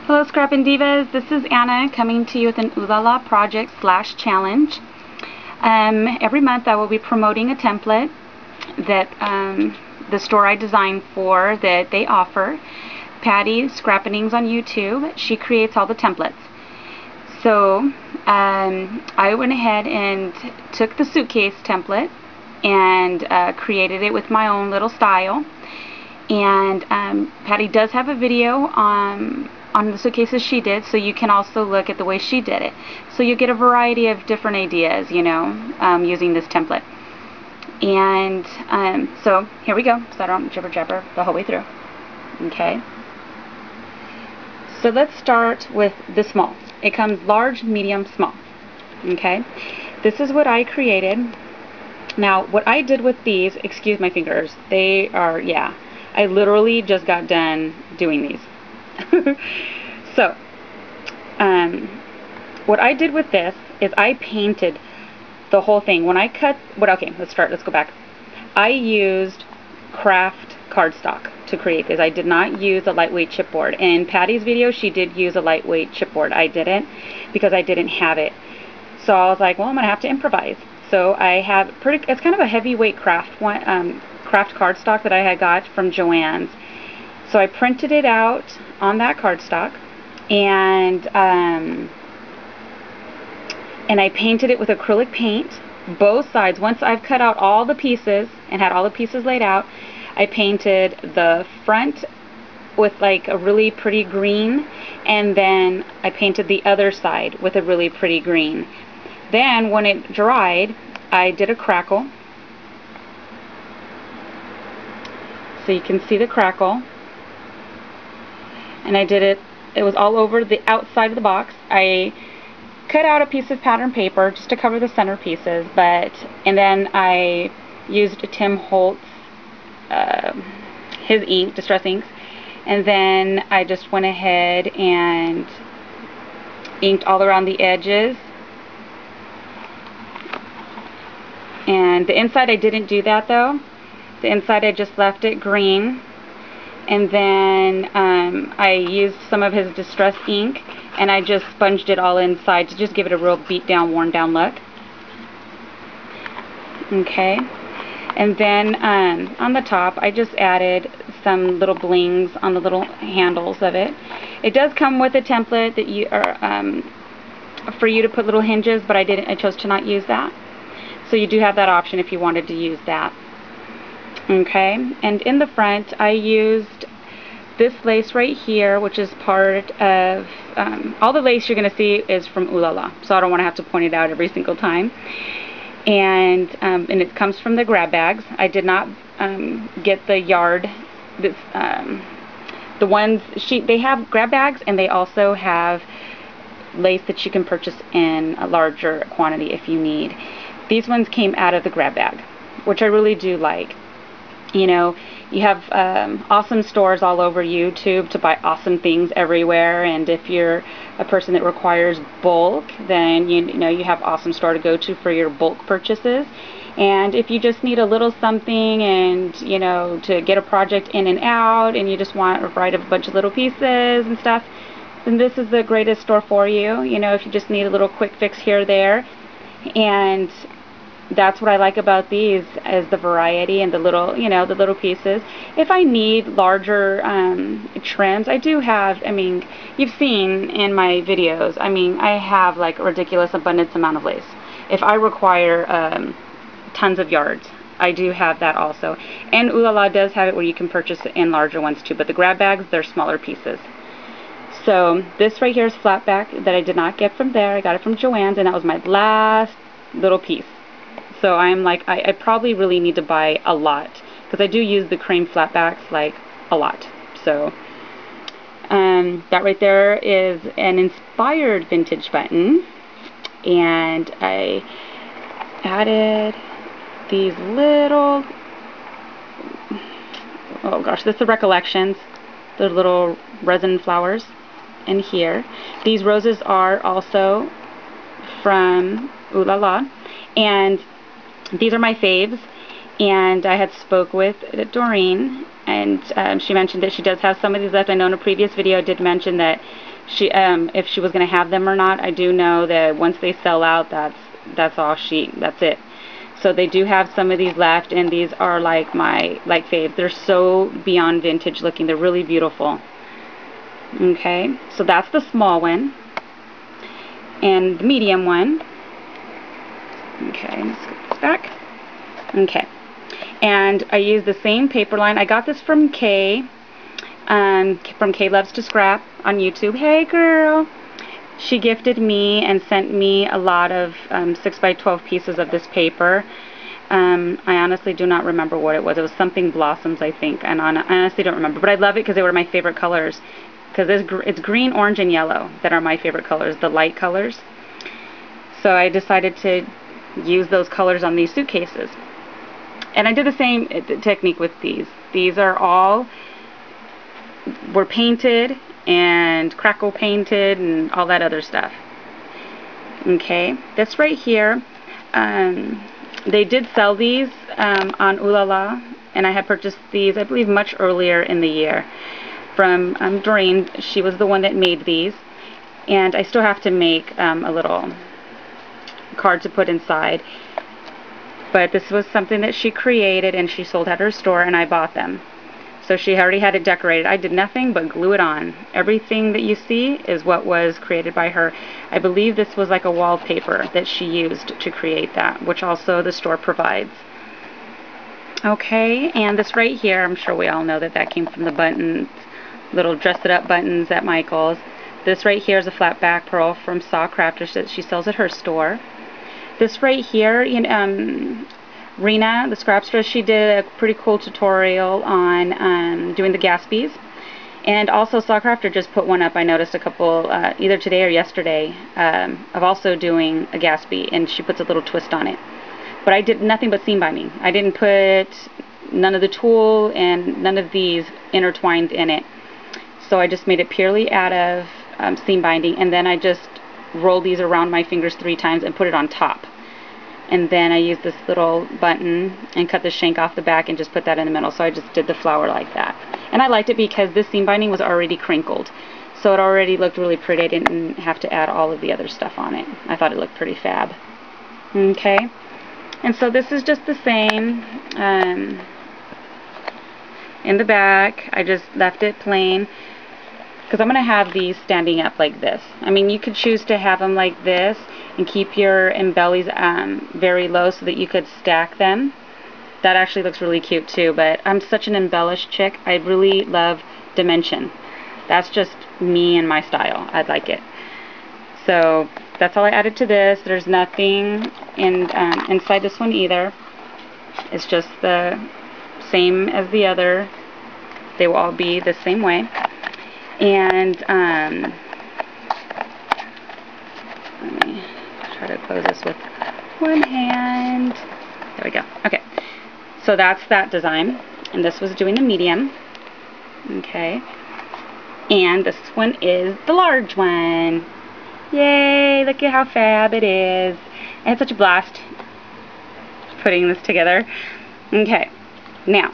Hello Scrappin' Divas, this is Anna coming to you with an OOHLALA project / challenge. Every month I will be promoting a template that the store I designed for that they offer. Patti, Scrappinings on YouTube, she creates all the templates. So I went ahead and took the suitcase template and created it with my own little style. And Patti does have a video on the suitcases she did, so you can also look at the way she did it. So you get a variety of different ideas, you know, using this template. And so here we go, so I don't jibber jabber the whole way through. Okay. So let's start with the small. It comes large, medium, small. Okay. This is what I created. Now, what I did with these, excuse my fingers, they are, yeah, I literally just got done doing these. So, what I did with this is I painted the whole thing. When I cut, okay, let's go back. I used craft cardstock to create this. I did not use a lightweight chipboard. In Patti's video, she did use a lightweight chipboard. I didn't, because I didn't have it. So I was like, well, I'm gonna have to improvise. So I have it's kind of a heavyweight craft cardstock that I had got from Joann's. So I printed it out on that cardstock, and I painted it with acrylic paint, both sides. Once I've cut out all the pieces and had all the pieces laid out, I painted the front with like a really pretty green, and then I painted the other side with a really pretty green. Then when it dried, I did a crackle. So you can see the crackle. And I did it, it was all over the outside of the box. I cut out a piece of pattern paper just to cover the center pieces, and then I used Tim Holtz, his ink, Distress Inks, and then I just went ahead and inked all around the edges. And the inside I didn't do that though. The inside I just left it green. And then I used some of his Distress ink, and I just sponged it all inside to just give it a real beat down, worn down look. Okay. And then on the top I just added some little blings on the little handles of it. It does come with a template that you are for you to put little hinges, but I chose to not use that. So you do have that option if you wanted to use that. Okay, and in the front I used this lace right here, which is part of all the lace you're going to see is from OOHLALA, so I don't want to have to point it out every single time. And it comes from the grab bags. I did not get the yard. The ones they have grab bags, and they also have lace that you can purchase in a larger quantity if you need. These ones came out of the grab bag, which I really do like. You know, you have awesome stores all over YouTube to buy awesome things everywhere, and if you're a person that requires bulk, then you know you have awesome store to go to for your bulk purchases. And if you just need a little something, and you know, to get a project in and out, and you just want a variety of a bunch of little pieces and stuff, then this is the greatest store for you. You know, if you just need a little quick fix here or there. And that's what I like about these, is the variety and the little, you know, the little pieces. If I need larger trims, I do have, I mean, you've seen in my videos, I mean, I have like a ridiculous abundance amount of lace. If I require tons of yards, I do have that also. And OOHLALA does have it where you can purchase it in larger ones too, but the grab bags, they're smaller pieces. So this right here is flat back that I did not get from there. I got it from Joann's, and that was my last little piece. So I'm like, I probably really need to buy a lot, because I do use the cream flatbacks like a lot. So that right there is an inspired vintage button, and I added these little, oh gosh, this is the Recollections, the little resin flowers in here. These roses are also from OOHLALA, and these are my faves, And I had spoke with Doreen, and she mentioned that she does have some of these left. I know in a previous video I did mention that she, if she was going to have them or not. I do know that once they sell out, that's it. So they do have some of these left, and these are like my faves. They're so beyond vintage looking. They're really beautiful. Okay, so that's the small one, and the medium one. Okay, let's get this back. Okay, and I use the same paper line. I got this from Kay, from Kay Loves to Scrap on YouTube. Hey girl! She gifted me and sent me a lot of 6x12 pieces of this paper. I honestly do not remember what it was. It was something blossoms, I think, and I honestly don't remember. But I love it because they were my favorite colors. Because it's green, orange, and yellow that are my favorite colors, the light colors. So I decided to use those colors on these suitcases. And I did the same technique with these. These are all were painted and crackle painted and all that other stuff. Okay, this right here, they did sell these on OOHLALA, and I had purchased these, I believe, much earlier in the year from Doreen. She was the one that made these, and I still have to make a little card to put inside. But this was something that she created and she sold at her store, and I bought them. So she already had it decorated. I did nothing but glue it on. Everything that you see is what was created by her. I believe this was like a wallpaper that she used to create that, which also the store provides. Okay, and this right here, I'm sure we all know that that came from the buttons, little dress it up buttons at Michael's. This right here is a flat back pearl from Saw Crafters that she sells at her store. This right here, Rena, the Scrapster, she did a pretty cool tutorial on doing the Gatsby's. And also Saw Crafter just put one up, I noticed a couple, either today or yesterday, of also doing a Gatsby, and she puts a little twist on it. But I did nothing but seam binding. I didn't put none of the tulle and none of these intertwined in it. So I just made it purely out of seam binding, and then I just rolled these around my fingers 3 times and put it on top. And then I used this little button and cut the shank off the back and just put that in the middle. So I just did the flower like that. And I liked it because this seam binding was already crinkled. So it already looked really pretty. I didn't have to add all of the other stuff on it. I thought it looked pretty fab. Okay. And so this is just the same. In the back, I just left it plain, because I'm going to have these standing up like this. I mean, you could choose to have them like this and keep your embellies very low so that you could stack them. That actually looks really cute too, but I'm such an embellished chick. I really love dimension. That's just me and my style. I like it. So that's all I added to this. There's nothing inside this one either. It's just the same as the other. They will all be the same way. And let me try to close this with one hand. There we go. Okay, so that's that design, and this was doing the medium. Okay, and this one is the large one. Yay, look at how fab it is. And it's such a blast putting this together. Okay, now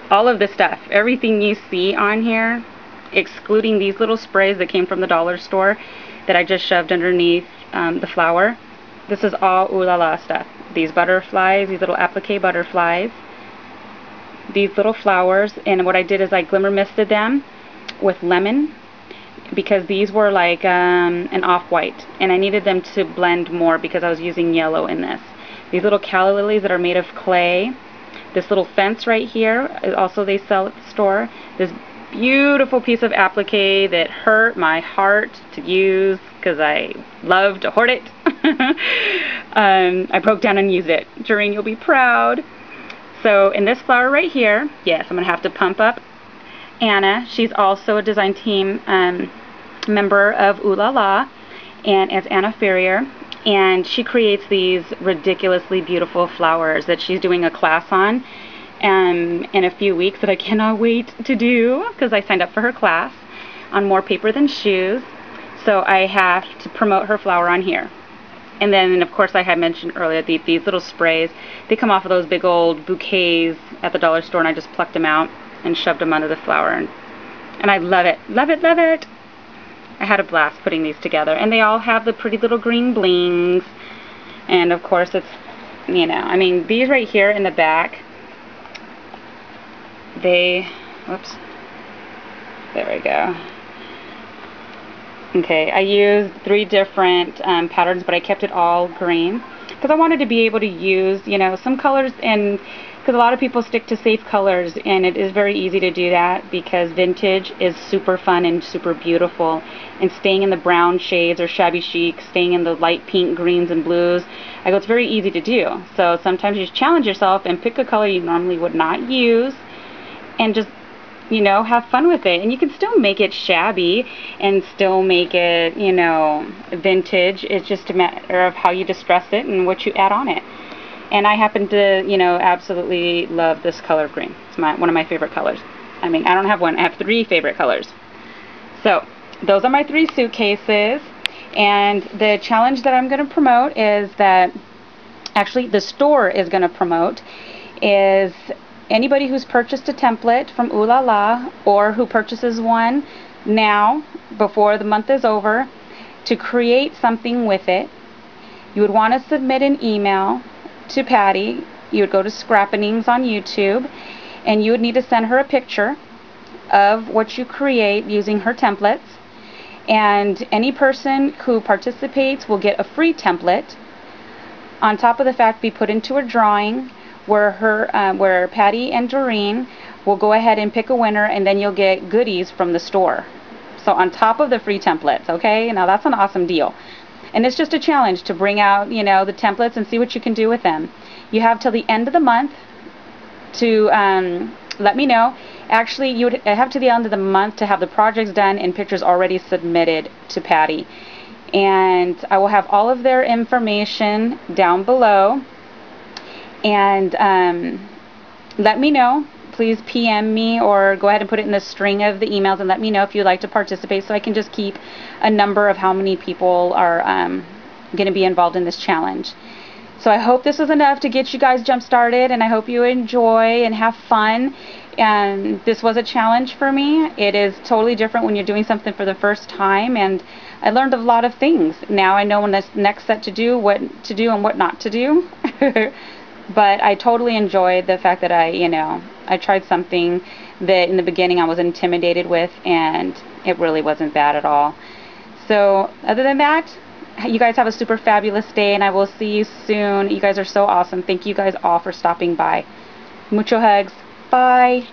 all of this stuff, everything you see on here, excluding these little sprays that came from the dollar store that I just shoved underneath the flower, this is all OOHLALA stuff. These butterflies, these little applique butterflies, these little flowers, and what I did is I glimmer misted them with lemon, because these were like an off-white, and I needed them to blend more because I was using yellow in this. These little calla lilies that are made of clay. This little fence right here, also they sell at the store. This beautiful piece of applique that hurt my heart to use because I love to hoard it. I broke down and used it. Doreen, you'll be proud. So in this flower right here, yes, I'm going to have to pump up Anna. She's also a design team member of OOHLALA, and as Anna Ferrier, and she creates these ridiculously beautiful flowers that she's doing a class on in a few weeks that I cannot wait to do, because I signed up for her class on More Paper Than Shoes. So I have to promote her flower on here. And then, of course, I had mentioned earlier these little sprays. They come off of those big old bouquets at the dollar store, and I just plucked them out and shoved them under the flower. And I love it. Love it, love it. I had a blast putting these together. And they all have the pretty little green blings. And, of course, it's, you know, I mean, these right here in the back, whoops. There we go. Okay, I used 3 different patterns, but I kept it all green because I wanted to be able to use, you know, some colors, and because a lot of people stick to safe colors, and it is very easy to do that because vintage is super fun and super beautiful, and staying in the brown shades or shabby chic, staying in the light pink, greens, and blues, I go, it's very easy to do. So sometimes you just challenge yourself and pick a color you normally would not use and just, you know, have fun with it. And you can still make it shabby and still make it, you know, vintage. It's just a matter of how you distress it and what you add on it. And I happen to, you know, absolutely love this color green. It's one of my favorite colors. I mean, I don't have one. I have 3 favorite colors. So those are my 3 suitcases. And the challenge that I'm going to promote is that, actually the store is going to promote, is anybody who's purchased a template from OOHLALA, or who purchases one now before the month is over, to create something with it. You would want to submit an email to Patti. You would go to Scrappinings on YouTube, and you would need to send her a picture of what you create using her templates. And any person who participates will get a free template. On top of the fact, be put into a drawing where Patti and Doreen will go ahead and pick a winner, and then you'll get goodies from the store. So on top of the free templates, okay? Now that's an awesome deal. And it's just a challenge to bring out, you know, the templates and see what you can do with them. You have till the end of the month to let me know. Actually, you would have to the end of the month to have the projects done and pictures already submitted to Patti. And I will have all of their information down below. And let me know. Please PM me, or go ahead and put it in the string of the emails and let me know if you'd like to participate, so I can just keep a number of how many people are going to be involved in this challenge. So I hope this was enough to get you guys jump started, and I hope you enjoy and have fun. And this was a challenge for me. It is totally different when you're doing something for the first time, and I learned a lot of things. Now I know when the next set to do, what to do and what not to do. But I totally enjoyed the fact that I tried something that in the beginning I was intimidated with, and it really wasn't bad at all. So other than that, you guys have a super fabulous day, and I will see you soon. You guys are so awesome. Thank you guys all for stopping by. Mucho hugs. Bye.